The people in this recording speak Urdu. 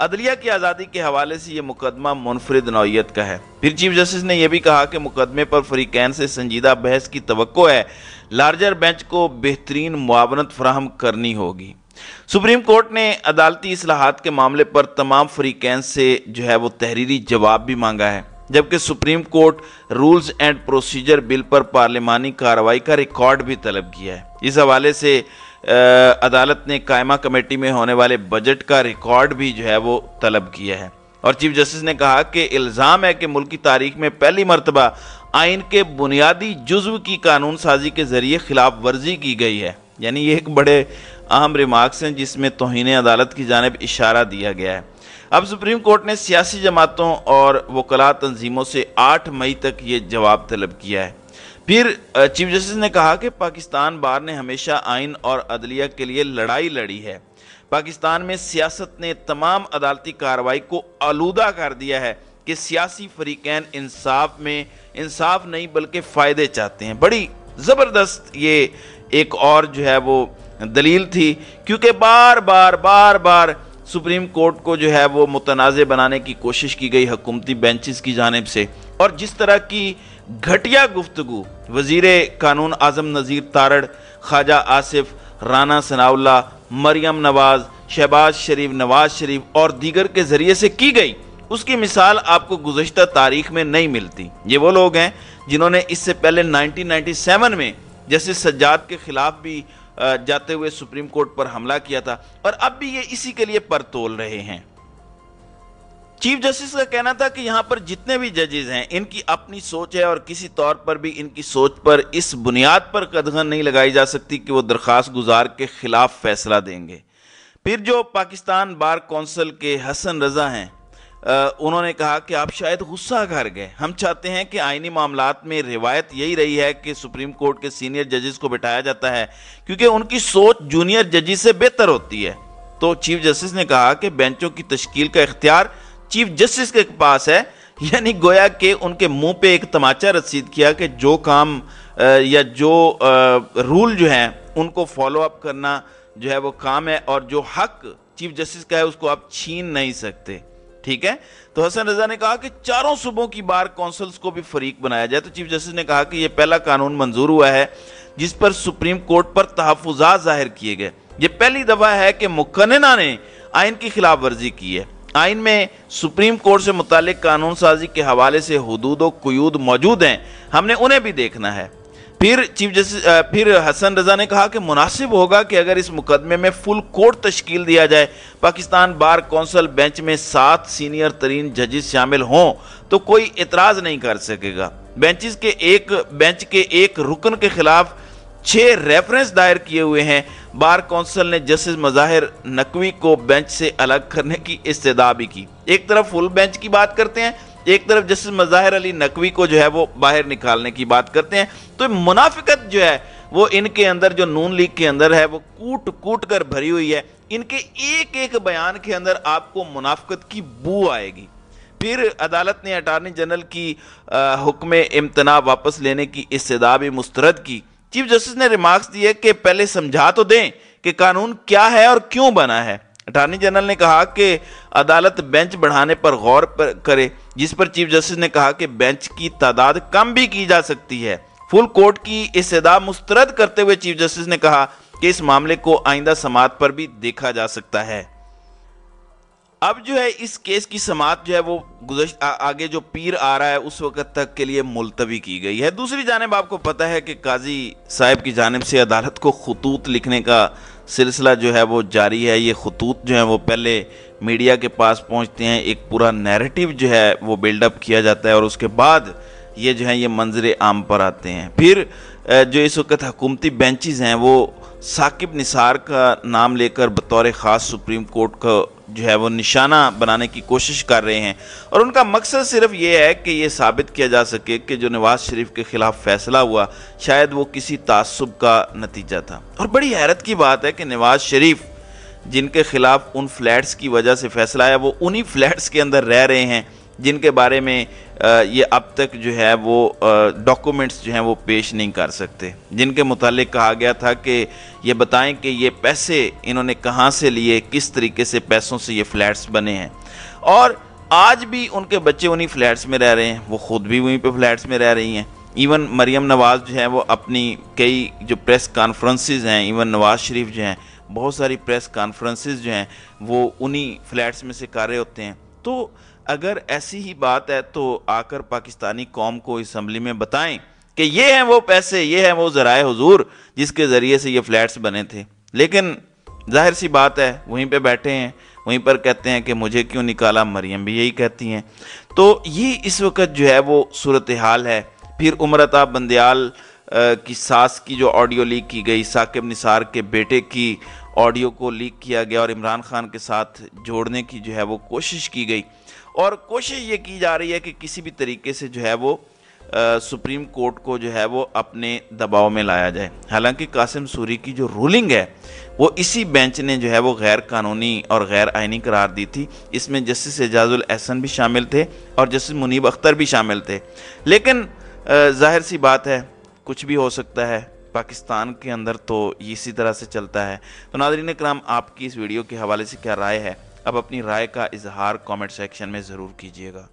عدلیہ کی آزادی کے حوالے سے یہ مقدمہ منفرد نوعیت کا ہے۔ پھر چیف جسٹس نے یہ بھی کہا کہ مقدمے پر فریقین سے سنجیدہ بحث کی توقع ہے، لارجر بینچ کو بہترین معاونت فراہم کرنی ہوگی۔ سپریم کورٹ نے عدالتی اصلاحات کے معاملے پر تمام فریقین سے وہ تحریری جواب بھی مانگا ہے، جبکہ supreme court rules and procedure bill پر پارلیمانی کارروائی کا ریکارڈ بھی طلب کیا ہے۔ اس حوالے سے عدالت نے قائمہ کمیٹی میں ہونے والے بجٹ کا ریکارڈ بھی وہ طلب کیا ہے، اور چیف جسٹس نے کہا کہ الزام ہے کہ ملکی تاریخ میں پہلی مرتبہ آئین کے بنیادی جزو کی قانون سازی کے ذریعے خلاف ورزی کی گئی ہے۔ یعنی یہ ایک بڑے اہم ریمارکس ہیں جس میں توہین عدالت کی جانب اشارہ دیا گیا ہے۔ اب سپریم کورٹ نے سیاسی جماعتوں اور وکلاء تنظیموں سے 8 مئی تک یہ جواب طلب کیا ہے۔ پھر چیف جسٹس نے کہا کہ پاکستان بار نے ہمیشہ آئین اور عدلیہ کے لیے لڑائی لڑی ہے۔ پاکستان میں سیاست نے تمام عدالتی کارروائی کو آلودہ کر دیا ہے کہ سیاسی فریقین انصاف نہیں بلکہ فائدے چاہتے ہیں۔ بڑی زبردست یہ ایک اور وہ دلیل تھی، کیونکہ بار بار سپریم کورٹ کو وہ متنازع بنانے کی کوشش کی گئی حکومتی بینچز کی جانب سے، اور جس طرح کی گھٹیا گفتگو وزیر قانون اعظم نذیر تارڑ، خواجہ آصف، رانا ثناء اللہ، مریم نواز، شہباز شریف، نواز شریف اور دیگر کے ذریعے سے کی گئی، اس کی مثال آپ کو گزشتہ تاریخ میں نہیں ملتی۔ یہ وہ لوگ ہیں جنہوں نے اس سے پہلے 1997 میں جیسے سجاد کے خلاف بھی جاتے ہوئے سپریم کورٹ پر حملہ کیا تھا، اور اب بھی یہ اسی کے لیے پر تول رہے ہیں۔ چیف جسٹس کا کہنا تھا کہ یہاں پر جتنے بھی ججز ہیں ان کی اپنی سوچ ہے، اور کسی طور پر بھی ان کی سوچ پر اس بنیاد پر قدغن نہیں لگائی جا سکتی کہ وہ درخواست گزار کے خلاف فیصلہ دیں گے۔ پھر جو پاکستان بار کونسل کے حسن رضا ہیں، انہوں نے کہا کہ آپ شاید غصہ کر گئے، ہم چاہتے ہیں کہ آئینی معاملات میں روایت یہی رہی ہے کہ سپریم کورٹ کے سینئر ججز کو بٹھایا جاتا ہے کیونکہ ان کی سوچ جونیئر ججز سے بہتر ہوتی ہے۔ تو چیف جسٹس نے کہا کہ بینچوں کی تشکیل کا اختیار چیف جسٹس کے پاس ہے، یعنی گویا کہ ان کے منہ پہ ایک تماچا رسید کیا کہ جو کام یا جو رول ہیں ان کو فالو اپ کرنا وہ کام ہے، اور جو حق چیف جسٹس کا ہے اس کو آپ چھین نہیں سکتے۔ ٹھیک ہے، تو حسن رضا نے کہا کہ چاروں صوبوں کی بار کونسلز کو بھی فریق بنایا جائے۔ تو چیف جسٹس نے کہا کہ یہ پہلا قانون منظور ہوا ہے جس پر سپریم کورٹ پر تحفظات ظاہر کیے گئے۔ یہ پہلی دفعہ ہے کہ مقننہ نے آئین کی خلاف ورزی کی ہے۔ آئین میں سپریم کورٹ سے متعلق قانون سازی کے حوالے سے حدود و قیود موجود ہیں، ہم نے انہیں بھی دیکھنا ہے۔ پھر حسن رضا نے کہا کہ مناسب ہوگا کہ اگر اس مقدمے میں فل کورٹ تشکیل دیا جائے، پاکستان بار کونسل بینچ میں 7 سینئر ترین ججز شامل ہوں تو کوئی اعتراض نہیں کر سکے گا۔ بینچ کے ایک رکن کے خلاف 6 ریفرنس دائر کیے ہوئے ہیں۔ بار کونسل نے جسٹس مظاہر نقوی کو بینچ سے الگ کرنے کی استدعا بھی کی۔ ایک طرف فل بینچ کی بات کرتے ہیں، ایک طرف جسٹس مظاہر علی نقوی کو وہ باہر نکالنے کی بات کرتے ہیں۔ تو منافقت وہ ان کے اندر جو نون لیگ کے اندر ہے وہ کوٹ کر بھری ہوئی ہے۔ ان کے ایک بیان کے اندر آپ کو منافقت کی بو آئے گی۔ پھر عدالت نے اٹارنی جنرل کی حکم امتناع واپس لینے کی استدعا بھی مسترد کی۔ چیف جسٹس نے ریمارکس دیے کہ پہلے سمجھا تو دیں کہ قانون کیا ہے اور کیوں بنا ہے۔ اٹارنی جنرل نے کہا کہ عدالت بینچ بڑھانے پر غور کرے، جس پر چیف جسٹس نے کہا کہ بینچ کی تعداد کم بھی کی جا سکتی ہے۔ فل کورٹ کی استدعا مسترد کرتے ہوئے چیف جسٹس نے کہا کہ اس معاملے کو آئندہ سماعت پر بھی دیکھا جا سکتا ہے۔ اب اس کیس کی سماعت وہ آگے جو پیر آ رہا ہے اس وقت تک کے لیے ملتوی کی گئی ہے۔ دوسری جانب آپ کو پتہ ہے کہ قاضی صاحب کی جانب سے عدالت کو خطوط لکھنے کا سلسلہ وہ جاری ہے۔ یہ خطوط وہ پہلے میڈیا کے پاس پہنچتے ہیں، ایک پورا نیریٹو وہ بیلڈ اپ کیا جاتا ہے، اور اس کے بعد یہ منظر عام پر آتے ہیں۔ پھر جو اس وقت حکومتی بینچز ہیں وہ ثاقب نثار کا نام لے کر بطور خاص سپریم کورٹ کا وہ نشانہ بنانے کی کوشش کر رہے ہیں، اور ان کا مقصد صرف یہ ہے کہ یہ ثابت کیا جا سکے کہ جو نواز شریف کے خلاف فیصلہ ہوا شاید وہ کسی تعصب کا نتیجہ تھا۔ اور بڑی حیرت کی بات ہے کہ نواز شریف جن کے خلاف ان فلیٹس کی وجہ سے فیصلہ آیا وہ انہی فلیٹس کے اندر رہ رہے ہیں جن کے بارے میں یہ اب تک جو ہے وہ ڈاکومنٹس جو ہیں وہ پیش نہیں کر سکتے، جن کے متعلق کہا گیا تھا کہ یہ بتائیں کہ یہ پیسے انہوں نے کہاں سے لیے، کس طریقے سے پیسوں سے یہ فلیٹس بنے ہیں۔ اور آج بھی ان کے بچے انہی فلیٹس میں رہ رہے ہیں، وہ خود بھی وہیں پہ فلیٹس میں رہ رہی ہیں۔ ایون مریم نواز جو ہیں وہ اپنی کئی جو پریس کانفرنسز ہیں، ایون نواز شریف جو ہیں بہت ساری پریس کانفرنسز جو ہیں وہ انہی فلیٹس میں سے کر رہے ہوتے ہیں۔ تو اگر ایسی ہی بات ہے تو آ کر پاکستانی قوم کو اسمبلی میں بتائیں کہ یہ ہیں وہ پیسے، یہ ہیں وہ ذرائع حضور جس کے ذریعے سے یہ فلیٹس بنے تھے۔ لیکن ظاہر سی بات ہے وہیں پہ بیٹھے ہیں، وہیں پر کہتے ہیں کہ مجھے کیوں نکالا، مریم بھی یہی کہتی ہیں۔ تو یہ اس وقت جو ہے وہ صورتحال ہے۔ پھر عمر عطا بندیال کی ساس کی جو آڈیو لیک کی گئی، ثاقب نثار کے بیٹے کی آڈیو کو لیک کیا گیا اور عمران خان کے ساتھ جوڑنے کی جو ہے وہ کوشش کی گئی، اور کوشش یہ کی جا رہی ہے کہ کسی بھی طریقے سے جو ہے وہ سپریم کورٹ کو جو ہے وہ اپنے دباؤ میں لایا جائے۔ حالانکہ قاسم سوری کی جو رولنگ ہے وہ اسی بینچ نے جو ہے وہ غیر قانونی اور غیر آئینی قرار دی تھی۔ اس میں جسٹس اعجاز الاحسن بھی شامل تھے اور جسٹس منیب اختر بھی شامل تھے۔ لیکن ظاہر سی بات ہے کچھ بھی ہو سکتا ہے، پاکستان کے اندر تو اسی طرح سے چلتا ہے۔ تو ناظرین کرام، آپ کی اس ویڈیو کے حوالے سے کیا رائے ہے؟ اب اپنی رائے کا اظہار کامنٹ سیکشن میں ضرور کیجیے گا۔